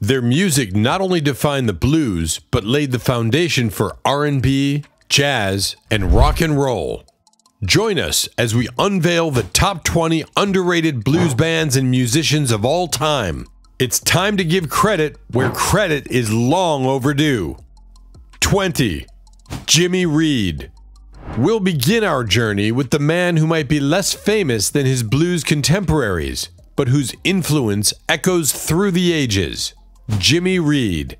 Their music not only defined the blues, but laid the foundation for R&B, jazz, and rock and roll. Join us as we unveil the top 20 underrated blues bands and musicians of all time. It's time to give credit where credit is long overdue. 20. Jimmy Reed. We'll begin our journey with the man who might be less famous than his blues contemporaries, but whose influence echoes through the ages. Jimmy Reed.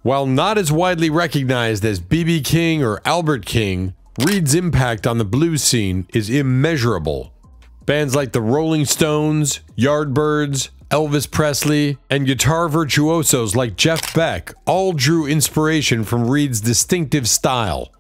While not as widely recognized as B.B. King or Albert King, Reed's impact on the blues scene is immeasurable. Bands like the Rolling Stones, Yardbirds, Elvis Presley, and guitar virtuosos like Jeff Beck all drew inspiration from Reed's distinctive style.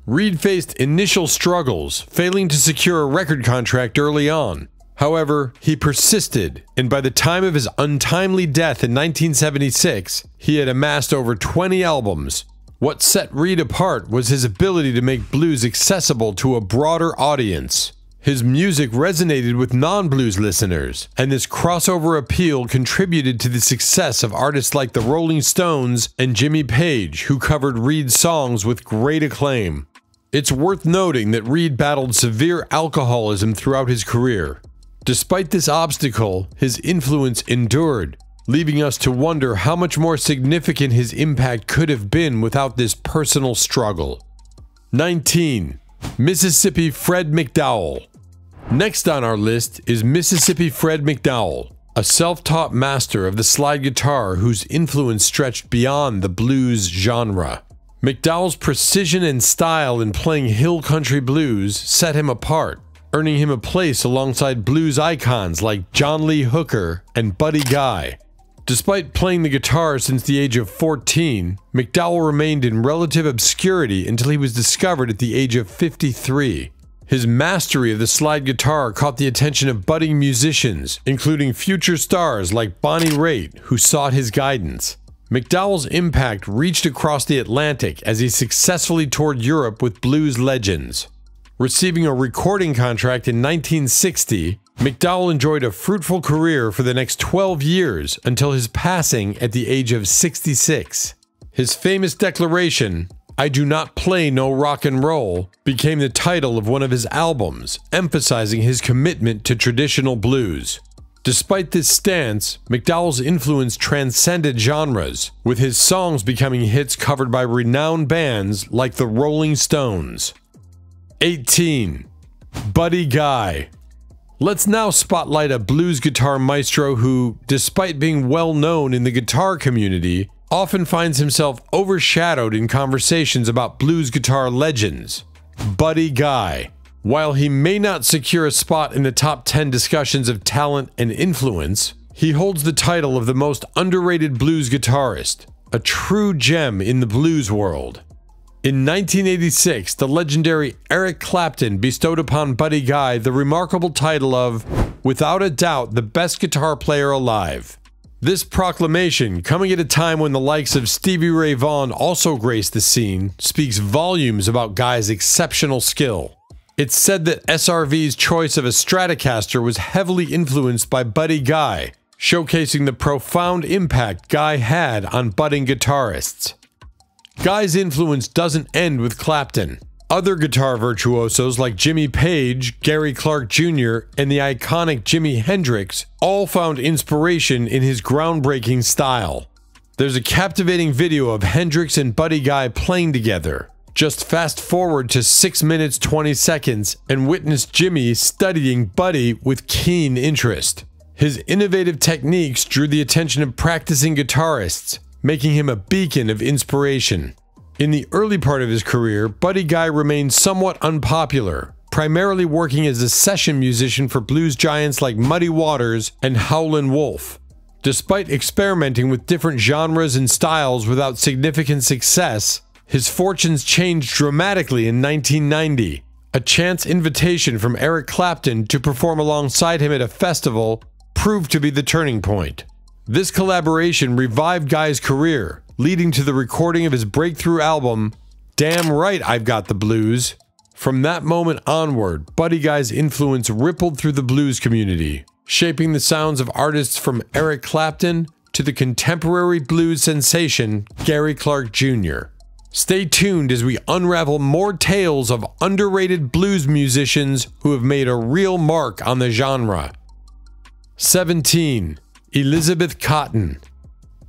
Reed faced initial struggles, failing to secure a record contract early on. However, he persisted, and by the time of his untimely death in 1976, he had amassed over 20 albums. What set Reed apart was his ability to make blues accessible to a broader audience. His music resonated with non-blues listeners, and this crossover appeal contributed to the success of artists like the Rolling Stones and Jimmy Page, who covered Reed's songs with great acclaim. It's worth noting that Reed battled severe alcoholism throughout his career. Despite this obstacle, his influence endured, leaving us to wonder how much more significant his impact could have been without this personal struggle. 19. Mississippi Fred McDowell. Next on our list is Mississippi Fred McDowell, a self-taught master of the slide guitar whose influence stretched beyond the blues genre. McDowell's precision and style in playing hill country blues set him apart, earning him a place alongside blues icons like John Lee Hooker and Buddy Guy. Despite playing the guitar since the age of 14, McDowell remained in relative obscurity until he was discovered at the age of 53. His mastery of the slide guitar caught the attention of budding musicians, including future stars like Bonnie Raitt, who sought his guidance. McDowell's impact reached across the Atlantic as he successfully toured Europe with blues legends. Receiving a recording contract in 1960, McDowell enjoyed a fruitful career for the next 12 years until his passing at the age of 66. His famous declaration, "I do not play no rock and roll," became the title of one of his albums, emphasizing his commitment to traditional blues. Despite this stance, McDowell's influence transcended genres, with his songs becoming hits covered by renowned bands like the Rolling Stones. 18. Buddy Guy. Let's now spotlight a blues guitar maestro who, despite being well known in the guitar community, often finds himself overshadowed in conversations about blues guitar legends. Buddy Guy. While he may not secure a spot in the top 10 discussions of talent and influence, he holds the title of the most underrated blues guitarist, a true gem in the blues world. In 1986, the legendary Eric Clapton bestowed upon Buddy Guy the remarkable title of, without a doubt, the best guitar player alive. This proclamation, coming at a time when the likes of Stevie Ray Vaughan also graced the scene, speaks volumes about Guy's exceptional skill. It's said that SRV's choice of a Stratocaster was heavily influenced by Buddy Guy, showcasing the profound impact Guy had on budding guitarists. Guy's influence doesn't end with Clapton. Other guitar virtuosos like Jimmy Page, Gary Clark Jr., and the iconic Jimi Hendrix all found inspiration in his groundbreaking style. There's a captivating video of Hendrix and Buddy Guy playing together. Just fast forward to 6 minutes 20 seconds and witness Jimmy studying Buddy with keen interest. His innovative techniques drew the attention of practicing guitarists, making him a beacon of inspiration. In the early part of his career, Buddy Guy remained somewhat unpopular, primarily working as a session musician for blues giants like Muddy Waters and Howlin' Wolf. Despite experimenting with different genres and styles without significant success, his fortunes changed dramatically in 1990. A chance invitation from Eric Clapton to perform alongside him at a festival proved to be the turning point. This collaboration revived Guy's career, leading to the recording of his breakthrough album, Damn Right I've Got the Blues. From that moment onward, Buddy Guy's influence rippled through the blues community, shaping the sounds of artists from Eric Clapton, to the contemporary blues sensation Gary Clark Jr. Stay tuned as we unravel more tales of underrated blues musicians who have made a real mark on the genre. 17. Elizabeth Cotten.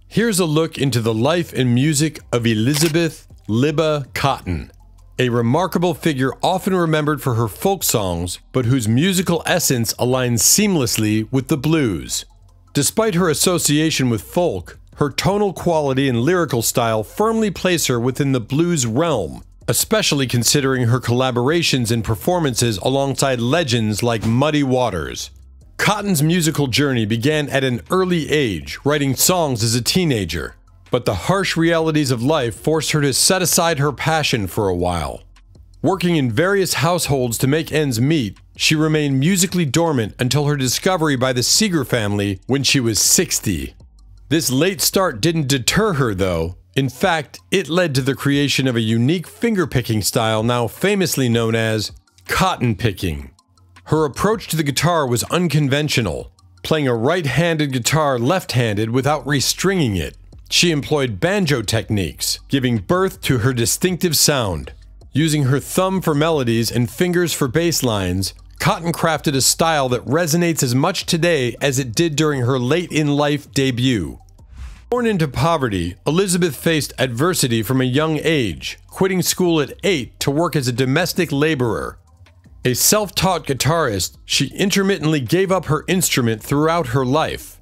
Here's a look into the life and music of Elizabeth "Libba" Cotten, a remarkable figure often remembered for her folk songs, but whose musical essence aligns seamlessly with the blues. Despite her association with folk, her tonal quality and lyrical style firmly place her within the blues realm, especially considering her collaborations and performances alongside legends like Muddy Waters. Cotten's musical journey began at an early age, writing songs as a teenager, but the harsh realities of life forced her to set aside her passion for a while. Working in various households to make ends meet, she remained musically dormant until her discovery by the Seeger family when she was 60. This late start didn't deter her, though. In fact, it led to the creation of a unique fingerpicking style now famously known as cotton picking. Her approach to the guitar was unconventional, playing a right-handed guitar left-handed without restringing it. She employed banjo techniques, giving birth to her distinctive sound. Using her thumb for melodies and fingers for bass lines, Cotten crafted a style that resonates as much today as it did during her late-in-life debut. Born into poverty, Elizabeth faced adversity from a young age, quitting school at 8 to work as a domestic laborer. A self-taught guitarist, she intermittently gave up her instrument throughout her life.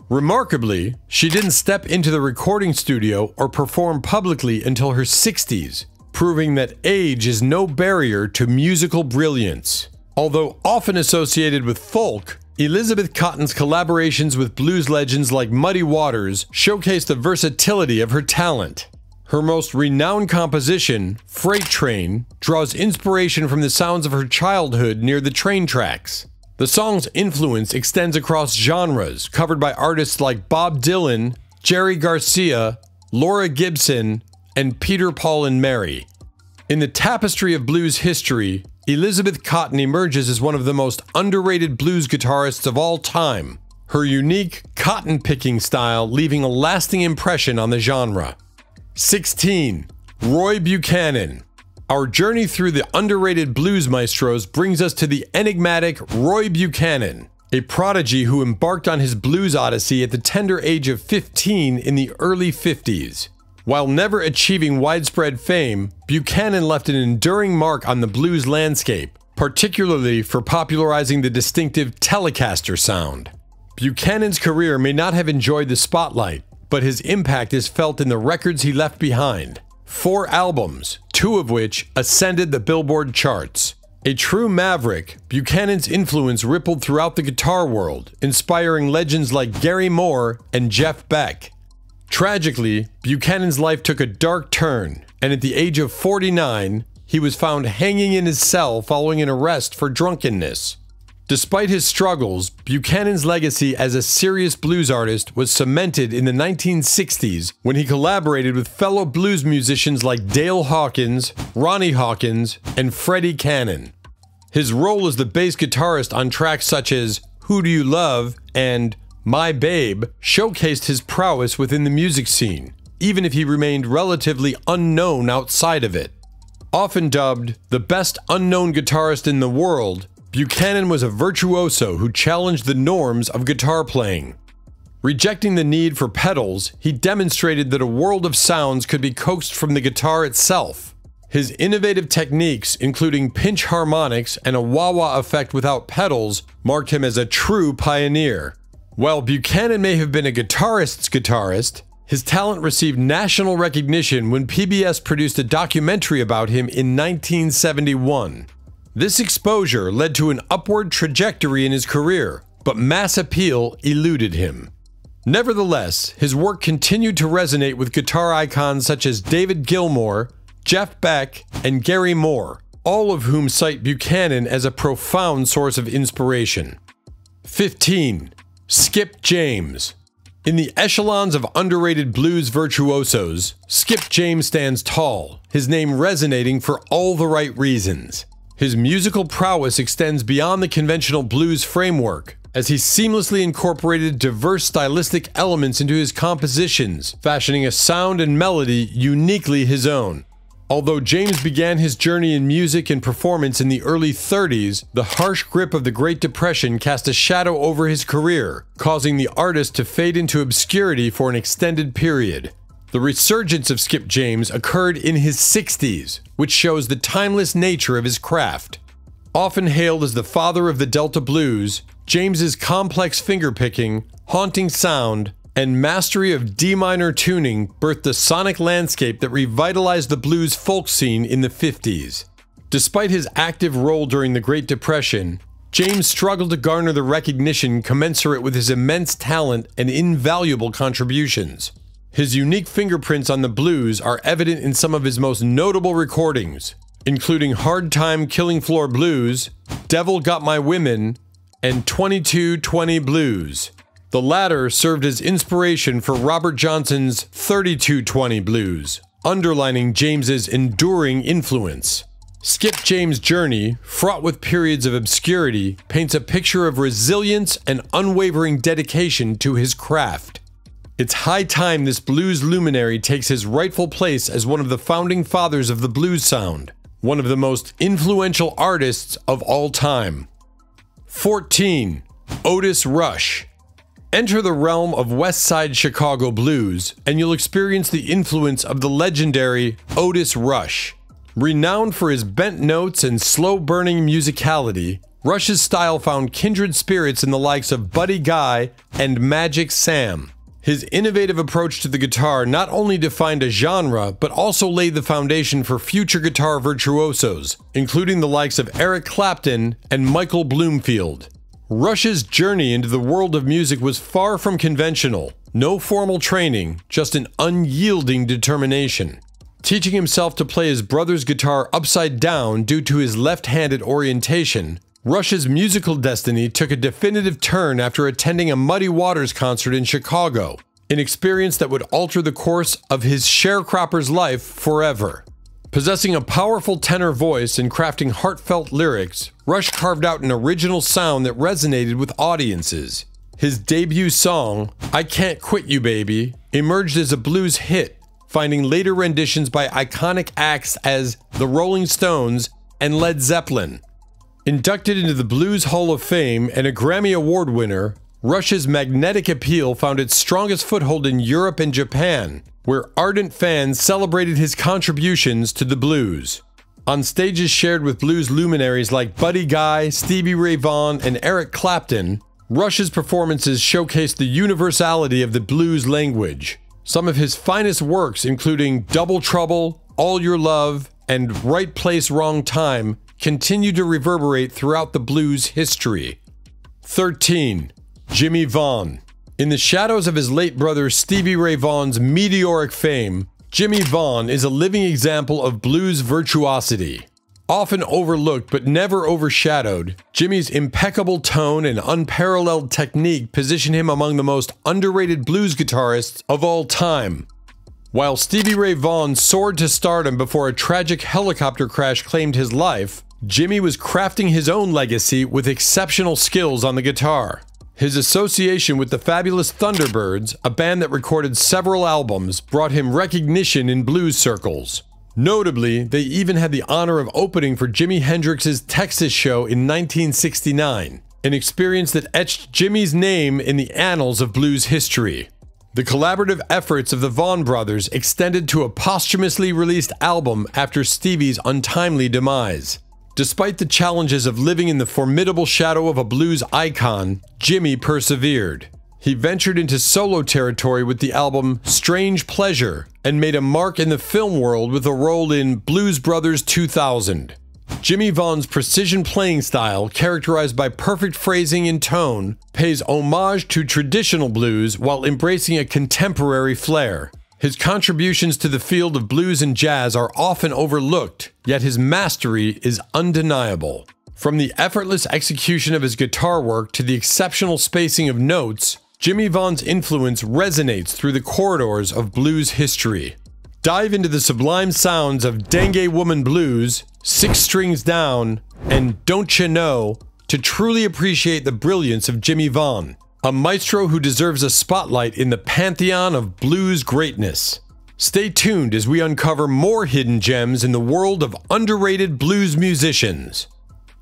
Remarkably, she didn't step into the recording studio or perform publicly until her 60s, proving that age is no barrier to musical brilliance. Although often associated with folk, Elizabeth Cotten's collaborations with blues legends like Muddy Waters showcase the versatility of her talent. Her most renowned composition, Freight Train, draws inspiration from the sounds of her childhood near the train tracks. The song's influence extends across genres, covered by artists like Bob Dylan, Jerry Garcia, Laura Gibson, and Peter, Paul and Mary. In the tapestry of blues history, Elizabeth Cotten emerges as one of the most underrated blues guitarists of all time, her unique cotton-picking style leaving a lasting impression on the genre. 16. Roy Buchanan. Our journey through the underrated blues maestros brings us to the enigmatic Roy Buchanan, a prodigy who embarked on his blues odyssey at the tender age of 15 in the early 50s. While never achieving widespread fame, Buchanan left an enduring mark on the blues landscape, particularly for popularizing the distinctive Telecaster sound. Buchanan's career may not have enjoyed the spotlight, but his impact is felt in the records he left behind. 4 albums, 2 of which ascended the Billboard charts. A true maverick, Buchanan's influence rippled throughout the guitar world, inspiring legends like Gary Moore and Jeff Beck. Tragically, Buchanan's life took a dark turn, and at the age of 49, he was found hanging in his cell following an arrest for drunkenness. Despite his struggles, Buchanan's legacy as a serious blues artist was cemented in the 1960s when he collaborated with fellow blues musicians like Dale Hawkins, Ronnie Hawkins, and Freddie Cannon. His role as the bass guitarist on tracks such as Who Do You Love and My Babe showcased his prowess within the music scene, even if he remained relatively unknown outside of it. Often dubbed the best unknown guitarist in the world, Buchanan was a virtuoso who challenged the norms of guitar playing. Rejecting the need for pedals, he demonstrated that a world of sounds could be coaxed from the guitar itself. His innovative techniques, including pinch harmonics and a wah-wah effect without pedals, marked him as a true pioneer. While Buchanan may have been a guitarist's guitarist, his talent received national recognition when PBS produced a documentary about him in 1971. This exposure led to an upward trajectory in his career, but mass appeal eluded him. Nevertheless, his work continued to resonate with guitar icons such as David Gilmour, Jeff Beck, and Gary Moore, all of whom cite Buchanan as a profound source of inspiration. 15. Skip James. In the echelons of underrated blues virtuosos, Skip James stands tall, his name resonating for all the right reasons. His musical prowess extends beyond the conventional blues framework, as he seamlessly incorporated diverse stylistic elements into his compositions, fashioning a sound and melody uniquely his own. Although James began his journey in music and performance in the early 30s, the harsh grip of the Great Depression cast a shadow over his career, causing the artist to fade into obscurity for an extended period. The resurgence of Skip James occurred in his 60s, which shows the timeless nature of his craft. Often hailed as the father of the Delta blues, James's complex fingerpicking, haunting sound, and mastery of D minor tuning birthed a sonic landscape that revitalized the blues folk scene in the 50s. Despite his active role during the Great Depression, James struggled to garner the recognition commensurate with his immense talent and invaluable contributions. His unique fingerprints on the blues are evident in some of his most notable recordings, including Hard Time Killing Floor Blues, Devil Got My Women, and 2220 Blues. The latter served as inspiration for Robert Johnson's 3220 Blues, underlining James's enduring influence. Skip James' journey, fraught with periods of obscurity, paints a picture of resilience and unwavering dedication to his craft. It's high time this blues luminary takes his rightful place as one of the founding fathers of the blues sound, one of the most influential artists of all time. 14. Otis Rush. Enter the realm of West Side Chicago blues, and you'll experience the influence of the legendary Otis Rush. Renowned for his bent notes and slow-burning musicality, Rush's style found kindred spirits in the likes of Buddy Guy and Magic Sam. His innovative approach to the guitar not only defined a genre, but also laid the foundation for future guitar virtuosos, including the likes of Eric Clapton and Michael Bloomfield. Rush's journey into the world of music was far from conventional. No formal training, just an unyielding determination. Teaching himself to play his brother's guitar upside down due to his left-handed orientation, Rush's musical destiny took a definitive turn after attending a Muddy Waters concert in Chicago, an experience that would alter the course of his sharecropper's life forever. Possessing a powerful tenor voice and crafting heartfelt lyrics, Rush carved out an original sound that resonated with audiences. His debut song, I Can't Quit You Baby, emerged as a blues hit, finding later renditions by iconic acts as the Rolling Stones and Led Zeppelin. Inducted into the Blues Hall of Fame and a Grammy Award winner, Rush's magnetic appeal found its strongest foothold in Europe and Japan, where ardent fans celebrated his contributions to the blues. On stages shared with blues luminaries like Buddy Guy, Stevie Ray Vaughan, and Eric Clapton, Rush's performances showcased the universality of the blues language. Some of his finest works, including Double Trouble, All Your Love, and Right Place, Wrong Time, continue to reverberate throughout the blues history. 13. Jimmy Vaughan. In the shadows of his late brother Stevie Ray Vaughan's meteoric fame, Jimmy Vaughan is a living example of blues virtuosity. Often overlooked but never overshadowed, Jimmy's impeccable tone and unparalleled technique position him among the most underrated blues guitarists of all time. While Stevie Ray Vaughan soared to stardom before a tragic helicopter crash claimed his life, Jimmy was crafting his own legacy with exceptional skills on the guitar. His association with the fabulous Thunderbirds, a band that recorded several albums, brought him recognition in blues circles. Notably, they even had the honor of opening for Jimi Hendrix's Texas show in 1969, an experience that etched Jimmy's name in the annals of blues history. The collaborative efforts of the Vaughan brothers extended to a posthumously released album after Stevie's untimely demise. Despite the challenges of living in the formidable shadow of a blues icon, Jimmy persevered. He ventured into solo territory with the album Strange Pleasure and made a mark in the film world with a role in Blues Brothers 2000. Jimmy Vaughan's precision playing style, characterized by perfect phrasing and tone, pays homage to traditional blues while embracing a contemporary flair. His contributions to the field of blues and jazz are often overlooked, yet his mastery is undeniable. From the effortless execution of his guitar work to the exceptional spacing of notes, Jimmy Vaughan's influence resonates through the corridors of blues history. Dive into the sublime sounds of Dengue Woman Blues, Six Strings Down, and Don't Ya Know to truly appreciate the brilliance of Jimmy Vaughn, a maestro who deserves a spotlight in the pantheon of blues greatness. Stay tuned as we uncover more hidden gems in the world of underrated blues musicians.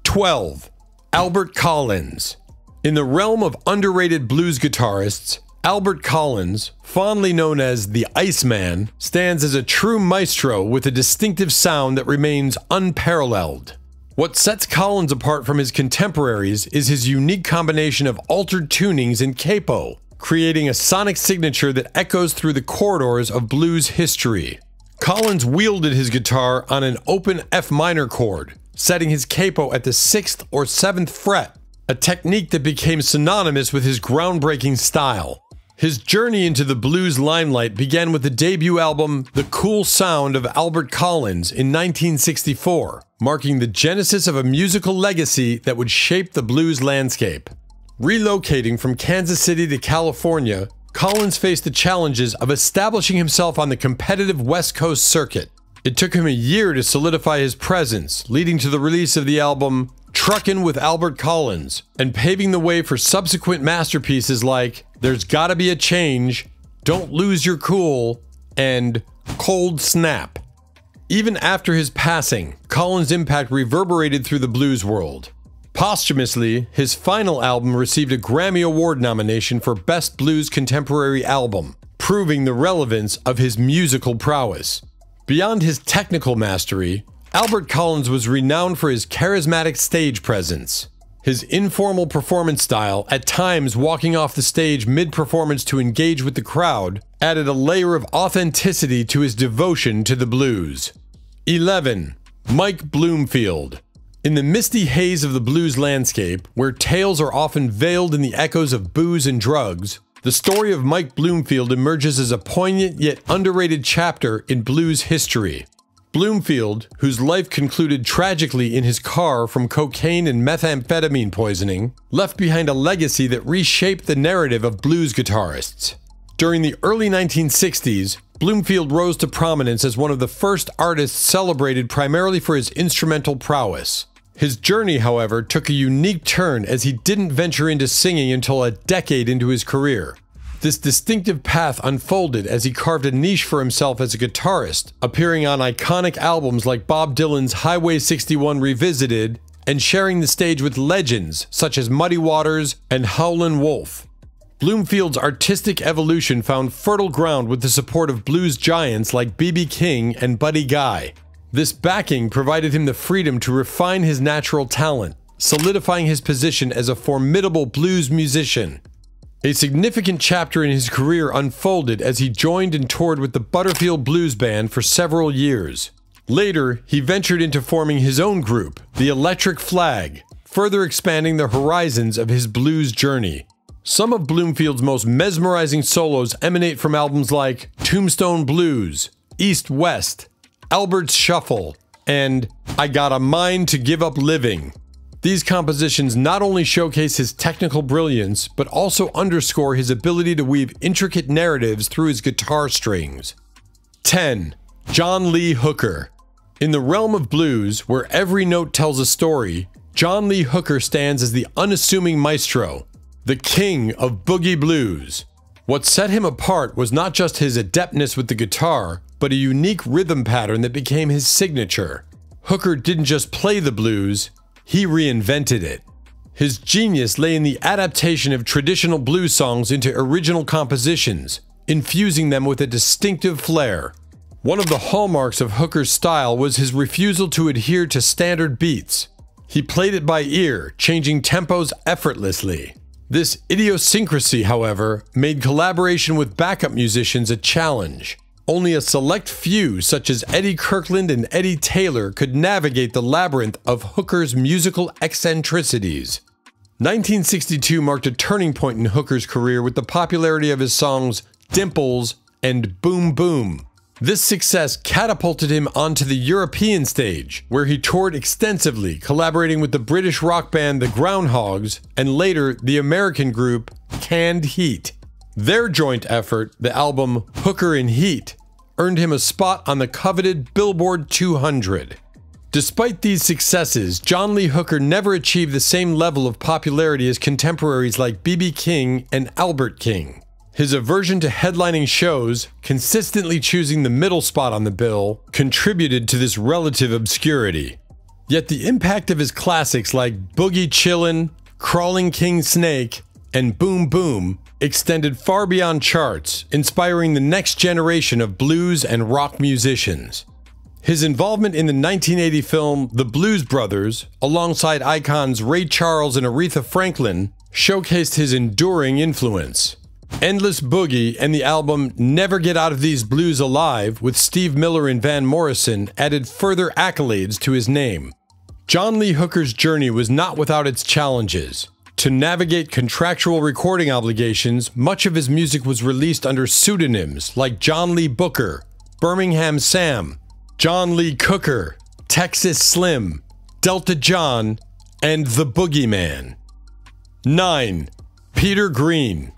12. Albert Collins. In the realm of underrated blues guitarists, Albert Collins, fondly known as the Iceman, stands as a true maestro with a distinctive sound that remains unparalleled. What sets Collins apart from his contemporaries is his unique combination of altered tunings and capo, creating a sonic signature that echoes through the corridors of blues history. Collins wielded his guitar on an open F minor chord, setting his capo at the 6th or 7th fret, a technique that became synonymous with his groundbreaking style. His journey into the blues limelight began with the debut album The Cool Sound of Albert Collins in 1964, marking the genesis of a musical legacy that would shape the blues landscape. Relocating from Kansas City to California, Collins faced the challenges of establishing himself on the competitive West Coast circuit. It took him a year to solidify his presence, leading to the release of the album Truckin' with Albert Collins, and paving the way for subsequent masterpieces like There's Gotta Be a Change, Don't Lose Your Cool, and Cold Snap. Even after his passing, Collins' impact reverberated through the blues world. Posthumously, his final album received a Grammy Award nomination for Best Blues Contemporary Album, proving the relevance of his musical prowess. Beyond his technical mastery, Albert Collins was renowned for his charismatic stage presence. His informal performance style, at times walking off the stage mid-performance to engage with the crowd, added a layer of authenticity to his devotion to the blues. 11. Mike Bloomfield. In the misty haze of the blues landscape, where tales are often veiled in the echoes of booze and drugs, the story of Mike Bloomfield emerges as a poignant yet underrated chapter in blues history. Bloomfield, whose life concluded tragically in his car from cocaine and methamphetamine poisoning, left behind a legacy that reshaped the narrative of blues guitarists. During the early 1960s, Bloomfield rose to prominence as one of the first artists celebrated primarily for his instrumental prowess. His journey, however, took a unique turn as he didn't venture into singing until a decade into his career. This distinctive path unfolded as he carved a niche for himself as a guitarist, appearing on iconic albums like Bob Dylan's Highway 61 Revisited, and sharing the stage with legends such as Muddy Waters and Howlin' Wolf. Bloomfield's artistic evolution found fertile ground with the support of blues giants like B.B. King and Buddy Guy. This backing provided him the freedom to refine his natural talent, solidifying his position as a formidable blues musician. A significant chapter in his career unfolded as he joined and toured with the Butterfield Blues Band for several years. Later, he ventured into forming his own group, the Electric Flag, further expanding the horizons of his blues journey. Some of Bloomfield's most mesmerizing solos emanate from albums like Tombstone Blues, East West, Albert's Shuffle, and I Got a Mind to Give Up Living. These compositions not only showcase his technical brilliance, but also underscore his ability to weave intricate narratives through his guitar strings. 10. John Lee Hooker. In the realm of blues, where every note tells a story, John Lee Hooker stands as the unassuming maestro, the king of boogie blues. What set him apart was not just his adeptness with the guitar, but a unique rhythm pattern that became his signature. Hooker didn't just play the blues, he reinvented it. His genius lay in the adaptation of traditional blues songs into original compositions, infusing them with a distinctive flair. One of the hallmarks of Hooker's style was his refusal to adhere to standard beats. He played it by ear, changing tempos effortlessly. This idiosyncrasy, however, made collaboration with backup musicians a challenge. Only a select few, such as Eddie Kirkland and Eddie Taylor, could navigate the labyrinth of Hooker's musical eccentricities. 1962 marked a turning point in Hooker's career with the popularity of his songs Dimples and Boom Boom. This success catapulted him onto the European stage, where he toured extensively, collaborating with the British rock band The Groundhogs and later the American group Canned Heat. Their joint effort, the album Hooker in Heat, earned him a spot on the coveted Billboard 200. Despite these successes, John Lee Hooker never achieved the same level of popularity as contemporaries like B.B. King and Albert King. His aversion to headlining shows, consistently choosing the middle spot on the bill, contributed to this relative obscurity. Yet the impact of his classics like Boogie Chillin', Crawling King Snake, and Boom Boom extended far beyond charts, inspiring the next generation of blues and rock musicians. His involvement in the 1980 film The Blues Brothers, alongside icons Ray Charles and Aretha Franklin, showcased his enduring influence. Endless Boogie and the album Never Get Out of These Blues Alive with Steve Miller and Van Morrison added further accolades to his name. John Lee Hooker's journey was not without its challenges. To navigate contractual recording obligations, much of his music was released under pseudonyms like John Lee Booker, Birmingham Sam, John Lee Cooker, Texas Slim, Delta John, and The Boogeyman. 9. Peter Green.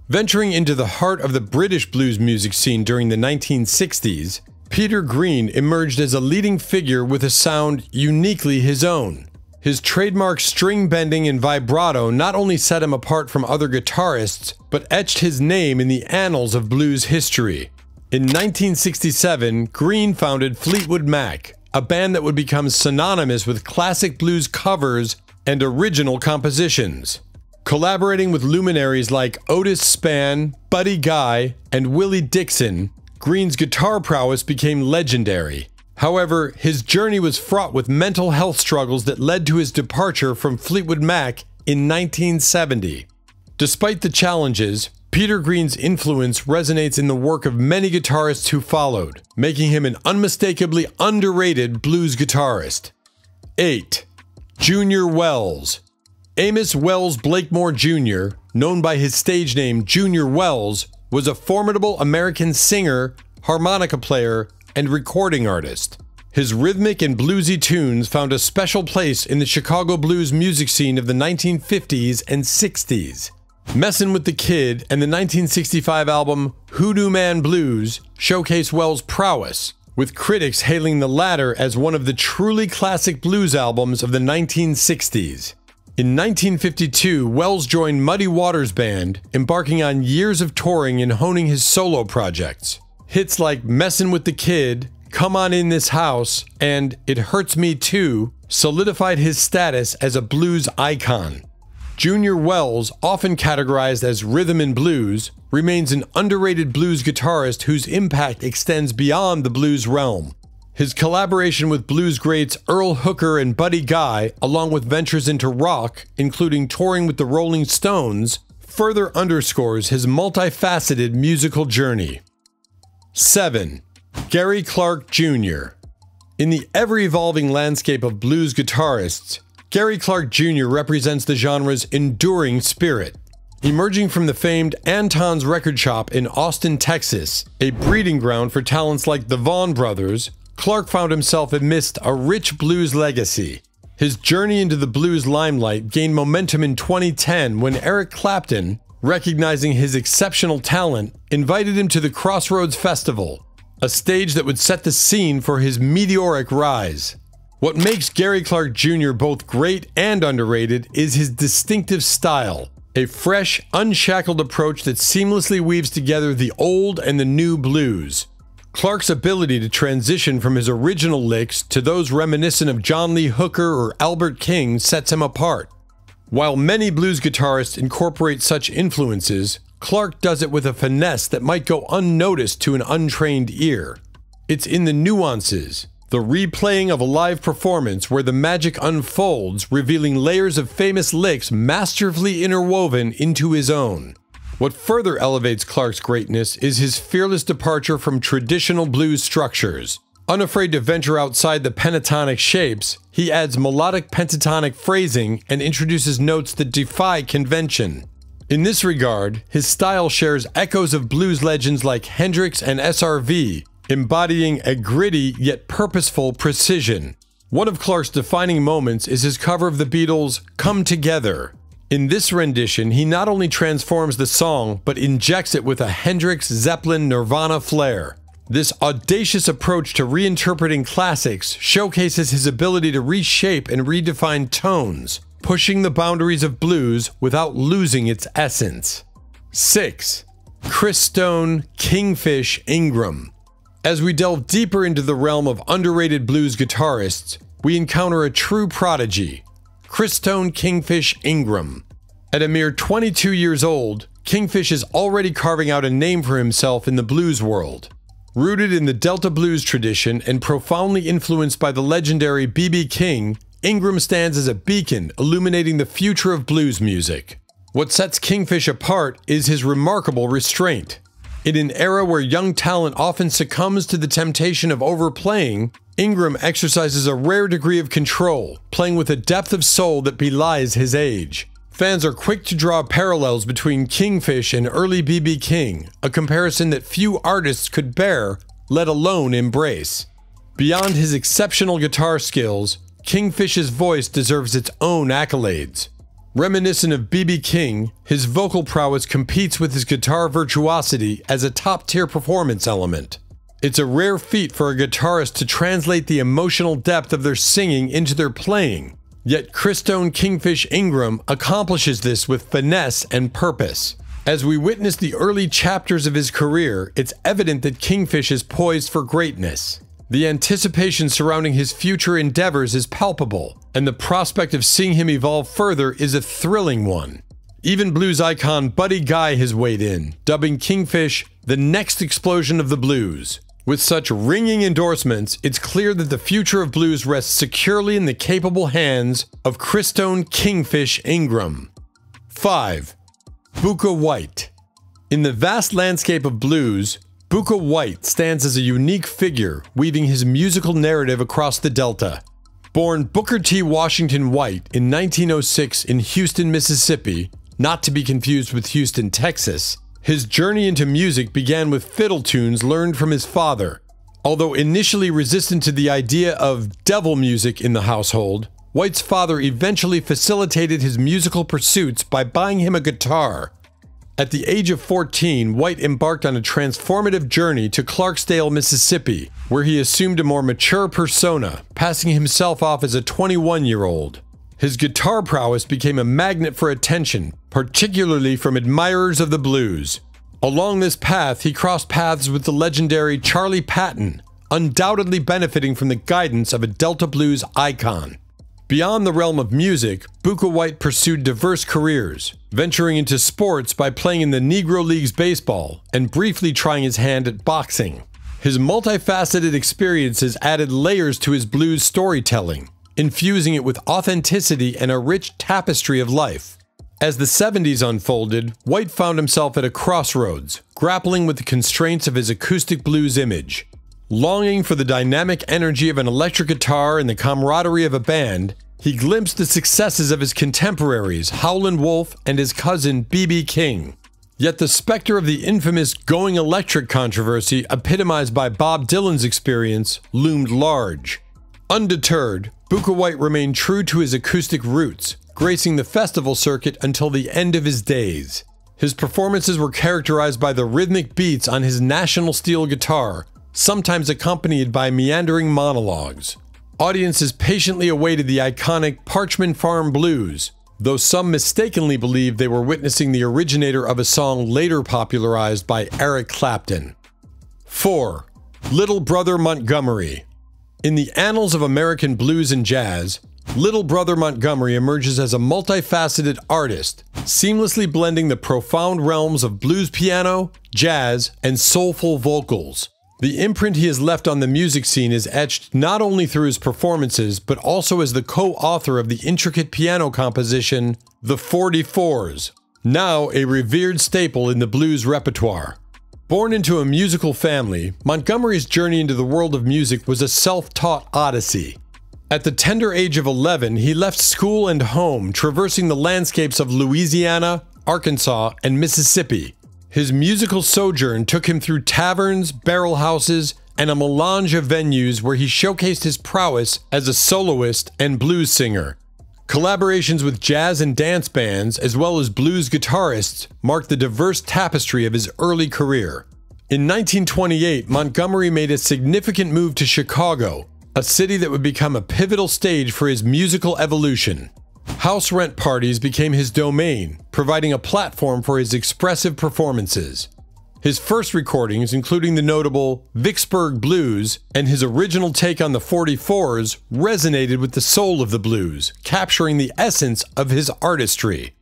Venturing into the heart of the British blues music scene during the 1960s, Peter Green emerged as a leading figure with a sound uniquely his own. His trademark string bending and vibrato not only set him apart from other guitarists, but etched his name in the annals of blues history. In 1967, Green founded Fleetwood Mac, a band that would become synonymous with classic blues covers and original compositions. Collaborating with luminaries like Otis Spann, Buddy Guy, and Willie Dixon, Green's guitar prowess became legendary. However, his journey was fraught with mental health struggles that led to his departure from Fleetwood Mac in 1970. Despite the challenges, Peter Green's influence resonates in the work of many guitarists who followed, making him an unmistakably underrated blues guitarist. 8. Junior Wells. Amos Wells Blakemore Jr., known by his stage name Junior Wells, was a formidable American singer, harmonica player, and recording artist. His rhythmic and bluesy tunes found a special place in the Chicago blues music scene of the 1950s and 60s. Messin' with the Kid and the 1965 album Hoodoo Man Blues showcase Wells' prowess, with critics hailing the latter as one of the truly classic blues albums of the 1960s. In 1952, Wells joined Muddy Waters Band, embarking on years of touring and honing his solo projects. Hits like Messin' with the Kid, Come On In This House, and It Hurts Me Too solidified his status as a blues icon. Junior Wells, often categorized as rhythm and blues, remains an underrated blues guitarist whose impact extends beyond the blues realm. His collaboration with blues greats Earl Hooker and Buddy Guy, along with ventures into rock, including touring with the Rolling Stones, further underscores his multifaceted musical journey. 7. Gary Clark Jr. In the ever-evolving landscape of blues guitarists, Gary Clark Jr. represents the genre's enduring spirit. Emerging from the famed Anton's Record Shop in Austin, Texas, a breeding ground for talents like the Vaughan Brothers, Clark found himself amidst a rich blues legacy. His journey into the blues limelight gained momentum in 2010 when Eric Clapton, recognizing his exceptional talent, invited him to the Crossroads Festival, a stage that would set the scene for his meteoric rise. What makes Gary Clark Jr. both great and underrated is his distinctive style, a fresh, unshackled approach that seamlessly weaves together the old and the new blues. Clark's ability to transition from his original licks to those reminiscent of John Lee Hooker or Albert King sets him apart. While many blues guitarists incorporate such influences, Clark does it with a finesse that might go unnoticed to an untrained ear. It's in the nuances, the replaying of a live performance where the magic unfolds, revealing layers of famous licks masterfully interwoven into his own. What further elevates Clark's greatness is his fearless departure from traditional blues structures. Unafraid to venture outside the pentatonic shapes, he adds melodic pentatonic phrasing and introduces notes that defy convention. In this regard, his style shares echoes of blues legends like Hendrix and SRV, embodying a gritty yet purposeful precision. One of Clark's defining moments is his cover of the Beatles' Come Together. In this rendition, he not only transforms the song, but injects it with a Hendrix, Zeppelin, Nirvana flair. This audacious approach to reinterpreting classics showcases his ability to reshape and redefine tones, pushing the boundaries of blues without losing its essence. 6. Chris Stone, Kingfish Ingram. As we delve deeper into the realm of underrated blues guitarists, we encounter a true prodigy, Chris Stone Kingfish Ingram. At a mere 22 years old, Kingfish is already carving out a name for himself in the blues world. Rooted in the Delta blues tradition and profoundly influenced by the legendary B.B. King, Ingram stands as a beacon illuminating the future of blues music. What sets Kingfish apart is his remarkable restraint. In an era where young talent often succumbs to the temptation of overplaying, Ingram exercises a rare degree of control, playing with a depth of soul that belies his age. Fans are quick to draw parallels between Kingfish and early B.B. King, a comparison that few artists could bear, let alone embrace. Beyond his exceptional guitar skills, Kingfish's voice deserves its own accolades. Reminiscent of B.B. King, his vocal prowess competes with his guitar virtuosity as a top-tier performance element. It's a rare feat for a guitarist to translate the emotional depth of their singing into their playing. Yet Chris Stone Kingfish Ingram accomplishes this with finesse and purpose. As we witness the early chapters of his career, it's evident that Kingfish is poised for greatness. The anticipation surrounding his future endeavors is palpable, and the prospect of seeing him evolve further is a thrilling one. Even blues icon Buddy Guy has weighed in, dubbing Kingfish the next explosion of the blues. With such ringing endorsements, it's clear that the future of blues rests securely in the capable hands of Chris Stone Kingfish Ingram. 5. Bukka White. In the vast landscape of blues, Bukka White stands as a unique figure, weaving his musical narrative across the Delta. Born Booker T. Washington White in 1906 in Houston, Mississippi, not to be confused with Houston, Texas, his journey into music began with fiddle tunes learned from his father. Although initially resistant to the idea of devil music in the household, White's father eventually facilitated his musical pursuits by buying him a guitar. At the age of 14, White embarked on a transformative journey to Clarksdale, Mississippi, where he assumed a more mature persona, passing himself off as a 21-year-old. His guitar prowess became a magnet for attention, particularly from admirers of the blues. Along this path, he crossed paths with the legendary Charlie Patton, undoubtedly benefiting from the guidance of a Delta blues icon. Beyond the realm of music, Bukka White pursued diverse careers, venturing into sports by playing in the Negro Leagues baseball and briefly trying his hand at boxing. His multifaceted experiences added layers to his blues storytelling, infusing it with authenticity and a rich tapestry of life. As the 70s unfolded, White found himself at a crossroads, grappling with the constraints of his acoustic blues image. Longing for the dynamic energy of an electric guitar and the camaraderie of a band, he glimpsed the successes of his contemporaries Howlin' Wolf and his cousin B.B. King. Yet the specter of the infamous going electric controversy epitomized by Bob Dylan's experience loomed large. Undeterred, Bukka White remained true to his acoustic roots, gracing the festival circuit until the end of his days. His performances were characterized by the rhythmic beats on his National steel guitar, sometimes accompanied by meandering monologues. Audiences patiently awaited the iconic Parchman Farm Blues, though some mistakenly believed they were witnessing the originator of a song later popularized by Eric Clapton. 4. Little Brother Montgomery. In the annals of American blues and jazz, Little Brother Montgomery emerges as a multifaceted artist, seamlessly blending the profound realms of blues piano, jazz, and soulful vocals. The imprint he has left on the music scene is etched not only through his performances, but also as the co-author of the intricate piano composition, The 44s, now a revered staple in the blues repertoire. Born into a musical family, Montgomery's journey into the world of music was a self-taught odyssey. At the tender age of 11, he left school and home, traversing the landscapes of Louisiana, Arkansas, and Mississippi. His musical sojourn took him through taverns, barrel houses, and a melange of venues where he showcased his prowess as a soloist and blues singer. Collaborations with jazz and dance bands, as well as blues guitarists, marked the diverse tapestry of his early career. In 1928, Montgomery made a significant move to Chicago, a city that would become a pivotal stage for his musical evolution. House rent parties became his domain, providing a platform for his expressive performances. His first recordings, including the notable Vicksburg Blues and his original take on the 44s, resonated with the soul of the blues, capturing the essence of his artistry.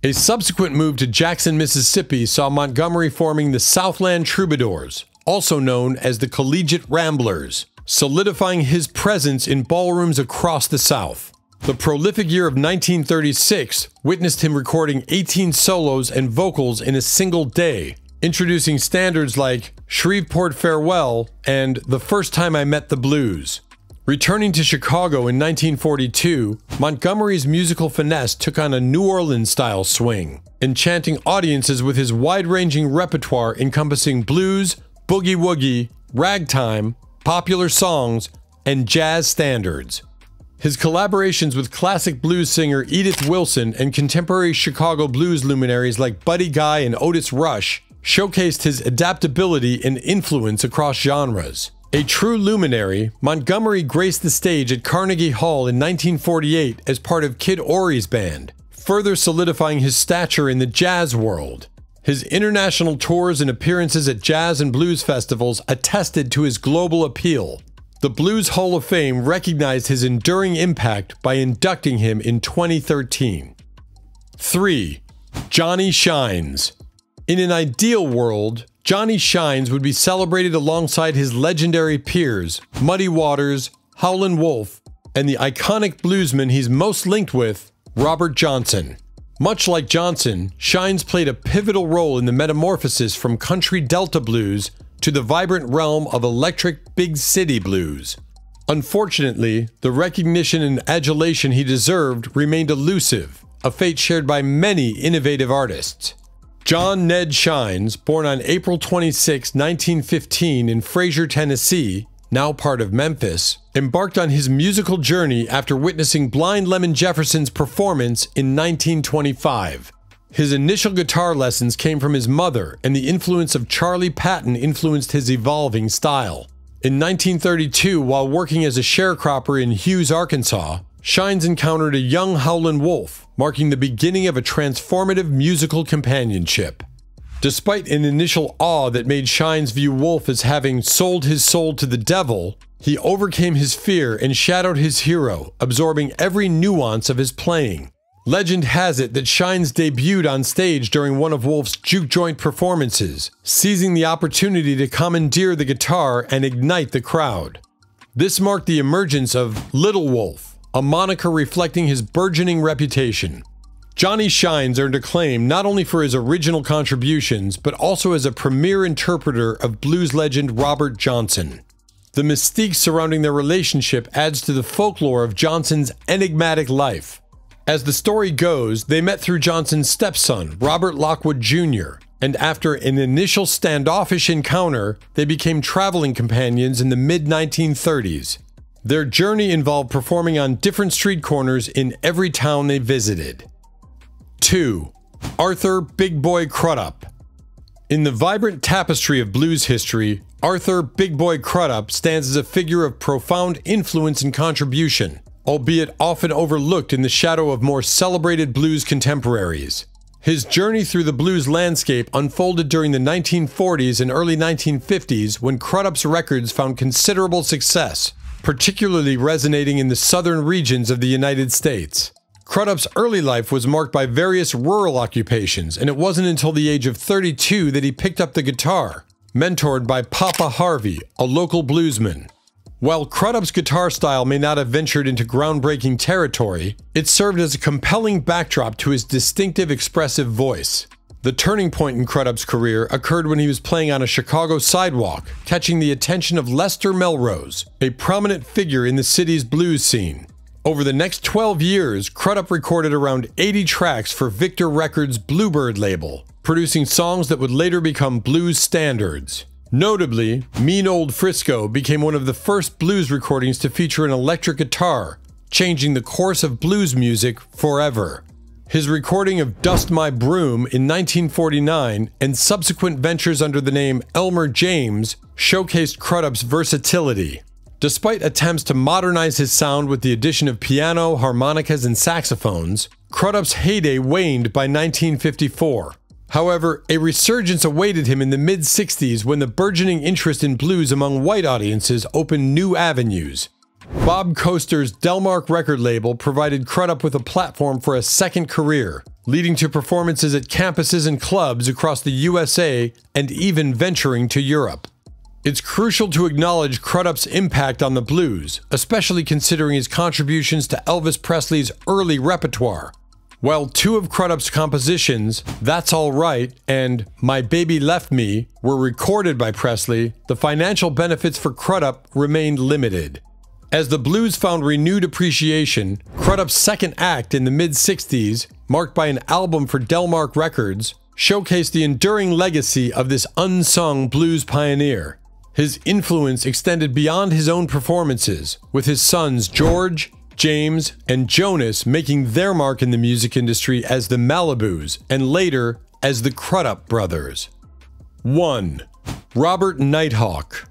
A subsequent move to Jackson, Mississippi saw Montgomery forming the Southland Troubadours, also known as the Collegiate Ramblers, solidifying his presence in ballrooms across the South. The prolific year of 1936 witnessed him recording 18 solos and vocals in a single day, introducing standards like Shreveport Farewell and The First Time I Met the Blues. Returning to Chicago in 1942, Montgomery's musical finesse took on a New Orleans-style swing, enchanting audiences with his wide-ranging repertoire encompassing blues, boogie-woogie, ragtime, popular songs, and jazz standards. His collaborations with classic blues singer Edith Wilson and contemporary Chicago blues luminaries like Buddy Guy and Otis Rush showcased his adaptability and influence across genres. A true luminary, Montgomery graced the stage at Carnegie Hall in 1948 as part of Kid Ory's band, further solidifying his stature in the jazz world. His international tours and appearances at jazz and blues festivals attested to his global appeal. The Blues Hall of Fame recognized his enduring impact by inducting him in 2013. 3. Johnny Shines. In an ideal world, Johnny Shines would be celebrated alongside his legendary peers, Muddy Waters, Howlin' Wolf, and the iconic bluesman he's most linked with, Robert Johnson. Much like Johnson, Shines played a pivotal role in the metamorphosis from country Delta blues to the vibrant realm of electric big city blues. Unfortunately, the recognition and adulation he deserved remained elusive, a fate shared by many innovative artists. John Ned Shines, born on April 26, 1915 in Fraser, Tennessee, now part of Memphis, embarked on his musical journey after witnessing Blind Lemon Jefferson's performance in 1925. His initial guitar lessons came from his mother, and the influence of Charlie Patton influenced his evolving style. In 1932, while working as a sharecropper in Hughes, Arkansas, Shines encountered a young Howlin' Wolf, marking the beginning of a transformative musical companionship. Despite an initial awe that made Shines view Wolf as having sold his soul to the devil, he overcame his fear and shadowed his hero, absorbing every nuance of his playing. Legend has it that Shines debuted on stage during one of Wolf's juke joint performances, seizing the opportunity to commandeer the guitar and ignite the crowd. This marked the emergence of Little Wolf, a moniker reflecting his burgeoning reputation. Johnny Shines earned acclaim not only for his original contributions, but also as a premier interpreter of blues legend Robert Johnson. The mystique surrounding their relationship adds to the folklore of Johnson's enigmatic life. As the story goes, they met through Johnson's stepson, Robert Lockwood Jr., and after an initial standoffish encounter, they became traveling companions in the mid-1930s. Their journey involved performing on different street corners in every town they visited. 2. Arthur Big Boy Crudup. In the vibrant tapestry of blues history, Arthur Big Boy Crudup stands as a figure of profound influence and contribution, albeit often overlooked in the shadow of more celebrated blues contemporaries. His journey through the blues landscape unfolded during the 1940s and early 1950s when Crudup's records found considerable success, particularly resonating in the southern regions of the United States. Crudup's early life was marked by various rural occupations, and it wasn't until the age of 32 that he picked up the guitar, mentored by Papa Harvey, a local bluesman. While Crudup's guitar style may not have ventured into groundbreaking territory, it served as a compelling backdrop to his distinctive expressive voice. The turning point in Crudup's career occurred when he was playing on a Chicago sidewalk, catching the attention of Lester Melrose, a prominent figure in the city's blues scene. Over the next 12 years, Crudup recorded around 80 tracks for Victor Records' Bluebird label, producing songs that would later become blues standards. Notably, Mean Old Frisco became one of the first blues recordings to feature an electric guitar, changing the course of blues music forever. His recording of Dust My Broom in 1949 and subsequent ventures under the name Elmer James showcased Crudup's versatility. Despite attempts to modernize his sound with the addition of piano, harmonicas, and saxophones, Crudup's heyday waned by 1954. However, a resurgence awaited him in the mid-60s when the burgeoning interest in blues among white audiences opened new avenues. Bob Coaster's Delmark record label provided Crudup with a platform for a second career, leading to performances at campuses and clubs across the USA and even venturing to Europe. It's crucial to acknowledge Crudup's impact on the blues, especially considering his contributions to Elvis Presley's early repertoire. While two of Crudup's compositions, That's All Right and My Baby Left Me, were recorded by Presley, the financial benefits for Crudup remained limited. As the blues found renewed appreciation, Crudup's second act in the mid-60s, marked by an album for Delmark Records, showcased the enduring legacy of this unsung blues pioneer. His influence extended beyond his own performances, with his sons George, James, and Jonas making their mark in the music industry as the Malibus and later as the Crudup Brothers. 1. Robert Nighthawk.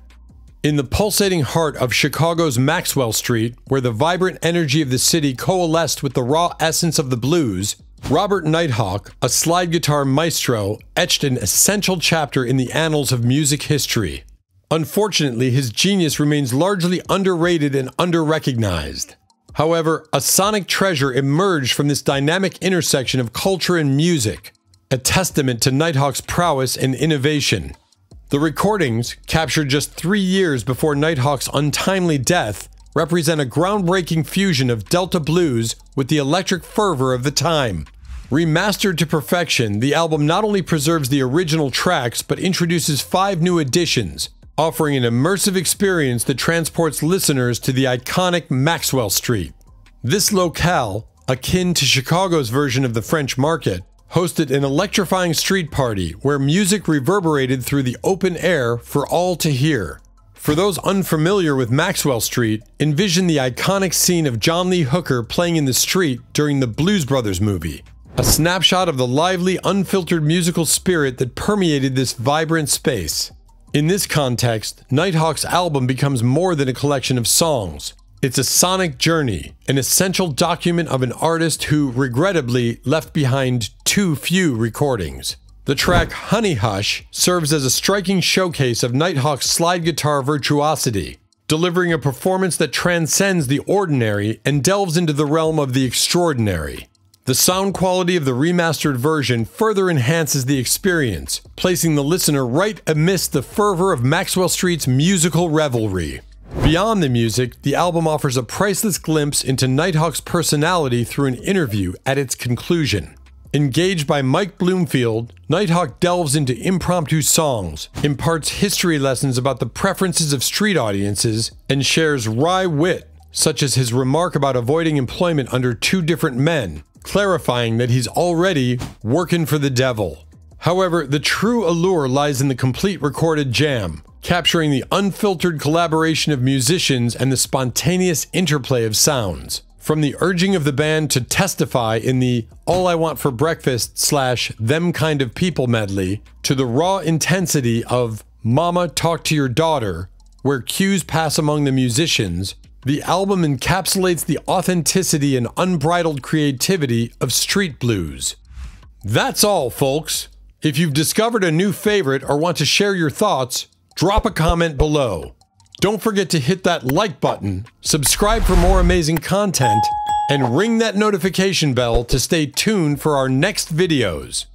In the pulsating heart of Chicago's Maxwell Street, where the vibrant energy of the city coalesced with the raw essence of the blues, Robert Nighthawk, a slide guitar maestro, etched an essential chapter in the annals of music history. Unfortunately, his genius remains largely underrated and under-recognized. However, a sonic treasure emerged from this dynamic intersection of culture and music, a testament to Nighthawk's prowess and innovation. The recordings, captured just 3 years before Nighthawk's untimely death, represent a groundbreaking fusion of Delta blues with the electric fervor of the time. Remastered to perfection, the album not only preserves the original tracks but introduces 5 new additions, offering an immersive experience that transports listeners to the iconic Maxwell Street. This locale, akin to Chicago's version of the French Market, hosted an electrifying street party where music reverberated through the open air for all to hear. For those unfamiliar with Maxwell Street, envision the iconic scene of John Lee Hooker playing in the street during the Blues Brothers movie, a snapshot of the lively, unfiltered musical spirit that permeated this vibrant space. In this context, Nighthawk's album becomes more than a collection of songs. It's a sonic journey, an essential document of an artist who, regrettably, left behind too few recordings. The track Honey Hush serves as a striking showcase of Nighthawk's slide guitar virtuosity, delivering a performance that transcends the ordinary and delves into the realm of the extraordinary. The sound quality of the remastered version further enhances the experience, placing the listener right amidst the fervor of Maxwell Street's musical revelry. Beyond the music, the album offers a priceless glimpse into Nighthawk's personality through an interview at its conclusion. Engaged by Mike Bloomfield, Nighthawk delves into impromptu songs, imparts history lessons about the preferences of street audiences, and shares wry wit, such as his remark about avoiding employment under 2 different men, clarifying that he's already working for the devil. However, the true allure lies in the complete recorded jam, capturing the unfiltered collaboration of musicians and the spontaneous interplay of sounds. From the urging of the band to testify in the All I Want for Breakfast / Them Kind of People medley, to the raw intensity of Mama Talk to Your Daughter, where cues pass among the musicians, the album encapsulates the authenticity and unbridled creativity of street blues. That's all, folks. If you've discovered a new favorite or want to share your thoughts, drop a comment below. Don't forget to hit that like button, subscribe for more amazing content, and ring that notification bell to stay tuned for our next videos.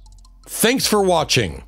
Thanks for watching.